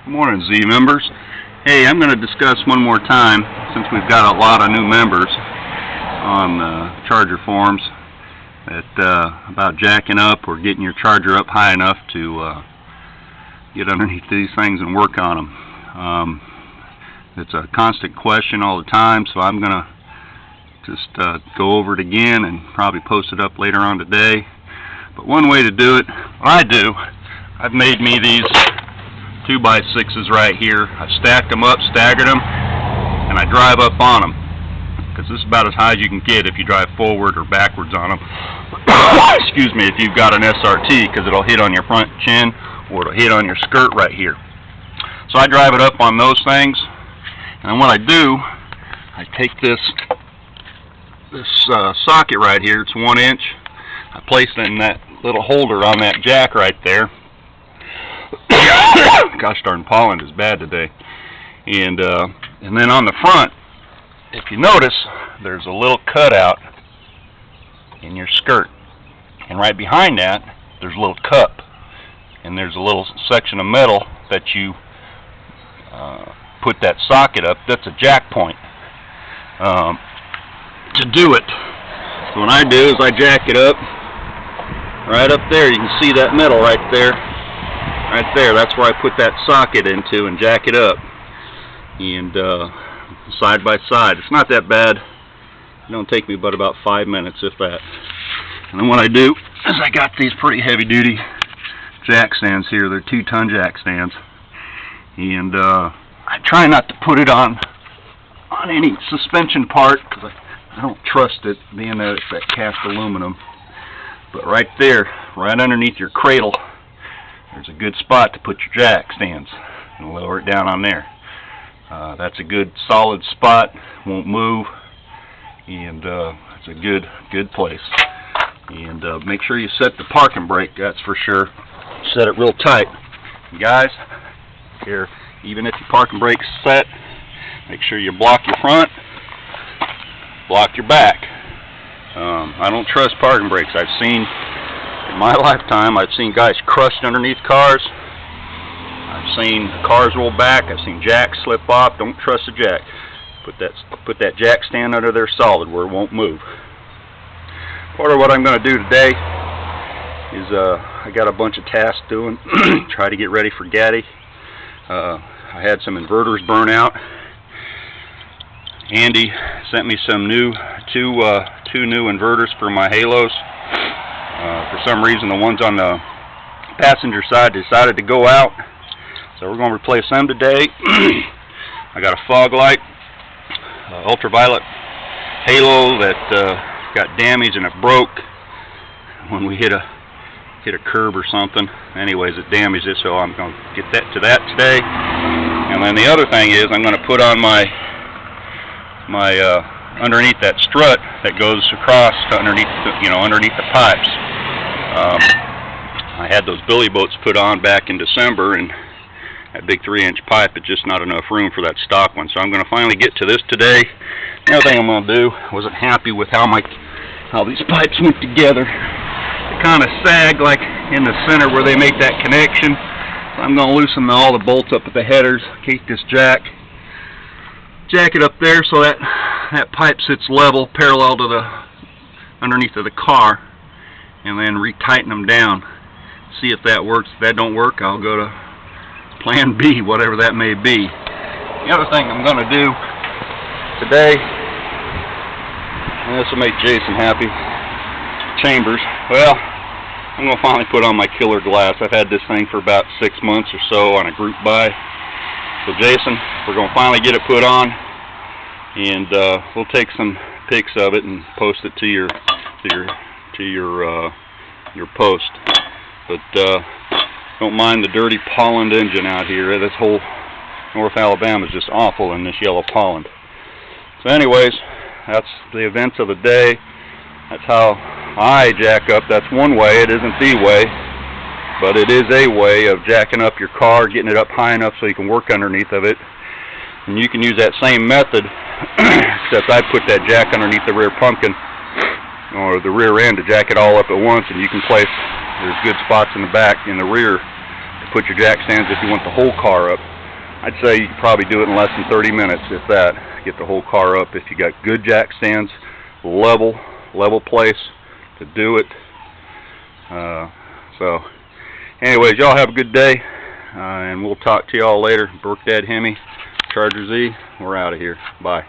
Good morning, Z members. Hey, I'm going to discuss one more time, since we've got a lot of new members on charger forums, about jacking up or getting your charger up high enough to get underneath these things and work on them. It's a constant question all the time, so I'm going to just go over it again and probably post it up later on today. But one way to do it, what I do, I've made me these 2x6s right here. I've stacked them up, staggered them, and I drive up on them, because this is about as high as you can get if you drive forward or backwards on them. Excuse me, if you've got an SRT, because it'll hit on your front chin or it'll hit on your skirt right here. So I drive it up on those things, and then what I do, I take this socket right here. It's 1 inch. I place it in that little holder on that jack right there. Gosh darn, pollen is bad today. And then on the front, if you notice, there's a little cutout in your skirt, and right behind that there's a little cup, and there's a little section of metal that you put that socket up. That's a jack point to do it. So what I do is I jack it up right up there. You can see that metal right there. Right there, that's where I put that socket into and jack it up. And side by side. It's not that bad. It don't take me but about 5 minutes, if that. And then what I do is I got these pretty heavy duty jack stands here. They're 2-ton jack stands. And I try not to put it on any suspension part, because I don't trust it, being that it's that cast aluminum. But right there, right underneath your cradle, there's a good spot to put your jack stands, and lower it down on there. That's a good solid spot, won't move, and it's a good place. And make sure you set the parking brake, that's for sure. Set it real tight. And guys, here, even if your parking brake's set, make sure you block your front, block your back. I don't trust parking brakes. In my lifetime, I've seen guys crushed underneath cars. I've seen cars roll back. I've seen jacks slip off. Don't trust a jack. Put that jack stand under there solid where it won't move. Part of what I'm going to do today is I got a bunch of tasks doing. Try to get ready for Gaddy. I had some inverters burn out. Andy sent me some two new inverters for my Halos. For some reason, the ones on the passenger side decided to go out, so we're going to replace them today. I got a fog light, ultraviolet halo that got damaged and it broke when we hit a curb or something. Anyways, it damaged it, so I'm going to get to that today. And then the other thing is, I'm going to put on my underneath that strut that goes across to underneath the pipes. I had those billy boats put on back in December, and that big 3-inch pipe, it's just not enough room for that stock one. So I'm going to finally get to this today. The other thing I'm going to do, wasn't happy with how these pipes went together. They kind of sag like in the center where they make that connection. So I'm going to loosen all the bolts up at the headers, keep this jack it up there so that pipe sits level, parallel to the underneath of the car, and then retighten them down. See if that works. If that don't work, I'll go to plan B, whatever that may be. The other thing I'm going to do today, and this will make Jason happy, Chambers. Well, I'm going to finally put on my killer glass. I've had this thing for about 6 months or so on a group buy. So Jason, we're going to finally get it put on, and we'll take some pics of it and post it to your post. But don't mind the dirty pollen engine out here. This whole North Alabama is just awful in this yellow pollen. So anyways, that's the events of the day. That's how I jack up. That's one way. It isn't the way, but it is a way of jacking up your car, getting it up high enough so you can work underneath of it. And you can use that same method, except I put that jack underneath the rear pumpkin, or the rear end, to jack it all up at once, and you can there's good spots in the back, in the rear, to put your jack stands if you want the whole car up. I'd say you could probably do it in less than 30 minutes, if that. Get the whole car up if you got good jack stands, level place to do it. So, anyways, y'all have a good day, and we'll talk to y'all later. Burke Dad Hemi, Charger Z, we're out of here. Bye.